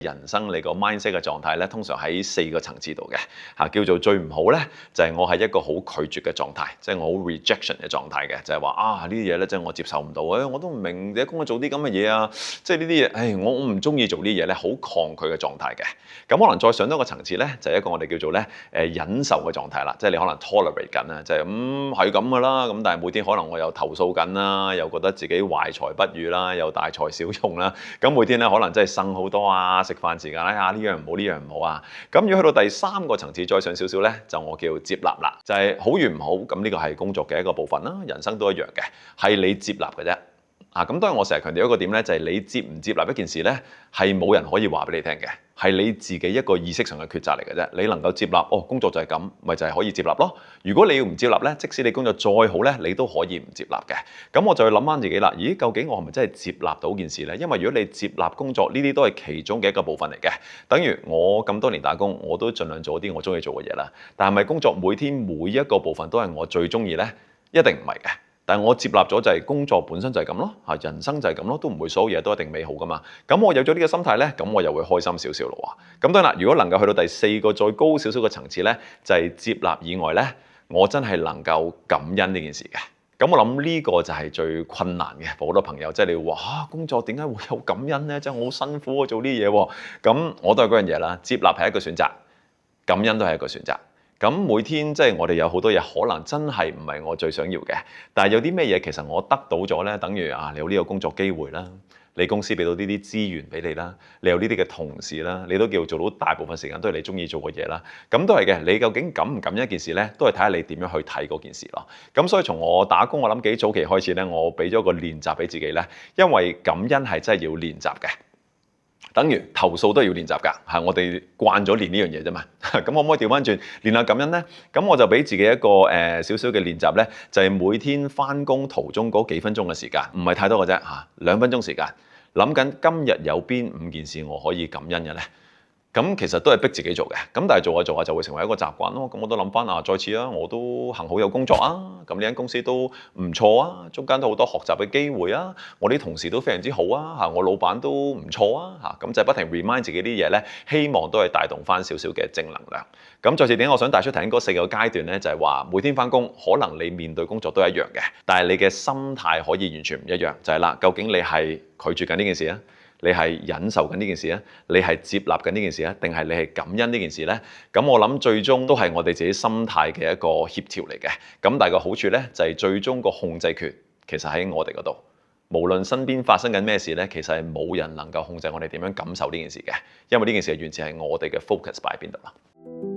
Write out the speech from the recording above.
人生你個 mindset 嘅狀態咧，通常喺4個層次度嘅叫做最唔好咧，就係我係一個好拒絕嘅狀態，即係我好 rejection 嘅狀態嘅，就係話呢啲嘢咧，即係我接受唔到我都唔明點解我做啲咁嘅嘢啊，即係呢啲嘢，我唔中意做呢啲嘢咧，好抗拒嘅狀態嘅。咁可能再上多個層次咧，就係一個我哋叫做咧忍受嘅狀態啦，即係你可能 tolerate 緊啊，即係係咁噶啦，咁但係每天可能我又投訴緊啦，又覺得自己懷才不遇啦，又大材小用啦，咁每天咧可能真係呻好多啊，食飯時間呢樣唔好呢樣唔好啊，咁如果去到第3個層次再上少少咧，就我叫接納啦，就係好與唔好，咁呢個係工作嘅一個部分啦，人生都一樣嘅，係你接納嘅啫。咁當然我成日強調一個點咧，就係你接唔接納一件事咧，係冇人可以話俾你聽嘅，係你自己一個意識上嘅抉擇嚟嘅啫。你能夠接納，工作就係咁，咪就係可以接納咯。如果你要唔接納咧，即使你工作再好咧，你都可以唔接納嘅。咁我就去諗翻自己啦，咦，究竟我係咪真係接納到件事咧？因為如果你接納工作，呢啲都係其中嘅一個部分嚟嘅。等於我咁多年打工，我都盡量做啲我中意做嘅嘢啦。但係咪工作每天每一個部分都係我最中意咧？一定唔係嘅。但係我接納咗就係工作本身就係咁咯，人生就係咁咯，都唔會所有嘢都一定美好噶嘛。咁我有咗呢個心態咧，咁我又會開心少少咯喎。咁當然啦，如果能夠去到第4個再高少少嘅層次咧，就係接納以外咧，我真係能夠感恩呢件事嘅。咁我諗呢個就係最困難嘅，好多朋友即係你話工作點解會有感恩咧？真係好辛苦做啲嘢喎。咁我都係嗰樣嘢啦，接納係一個選擇，感恩都係一個選擇。咁每天即係我哋有好多嘢可能真係唔係我最想要嘅，但係有啲咩嘢其實我得到咗咧，等於你有呢個工作機會啦，你公司俾到呢啲資源俾你啦，你有呢啲嘅同事啦，你都叫做到大部分時間都係你中意做嘅嘢啦，咁都係嘅。你究竟感唔感恩一件事咧，都係睇下你點樣去睇嗰件事咯。咁所以從我打工，我諗幾早期開始咧，我俾咗個練習俾自己咧，因為感恩係真係要練習嘅。等於投訴都要練習㗎，我哋慣咗練呢樣嘢啫嘛。咁可唔可以調翻轉練下感恩咧？咁我就俾自己一個少少嘅練習咧，就係每天翻工途中嗰幾分鐘嘅時間，唔係太多嘅啫2分鐘時間，諗緊今日有邊5件事我可以感恩嘅咧。咁其實都係逼自己做嘅，咁但係做下做下就會成為一個習慣咯。咁我都諗翻再次我都幸好有工作啊，咁呢間公司都唔錯啊，中間都好多學習嘅機會啊，我啲同事都非常之好啊，我老闆都唔錯啊，咁就不停 remind 自己啲嘢咧，希望都係帶動翻少少嘅正能量。咁再次點解我想帶出頭先嗰4個階段咧，就係話每天翻工可能你面對工作都一樣嘅，但係你嘅心態可以完全唔一樣，就係啦，究竟你係拒絕緊呢件事啊？你係忍受緊呢件事啊？你係接納緊呢件事啊？定係你係感恩呢件事咧？咁我諗最終都係我哋自己心態嘅一個協調嚟嘅。咁但係個好處咧，就係最終個控制權其實喺我哋嗰度。無論身邊發生緊咩事咧，其實係冇人能夠控制我哋點樣感受呢件事嘅，因為呢件事係完全係我哋嘅 focus 擺喺邊度啦。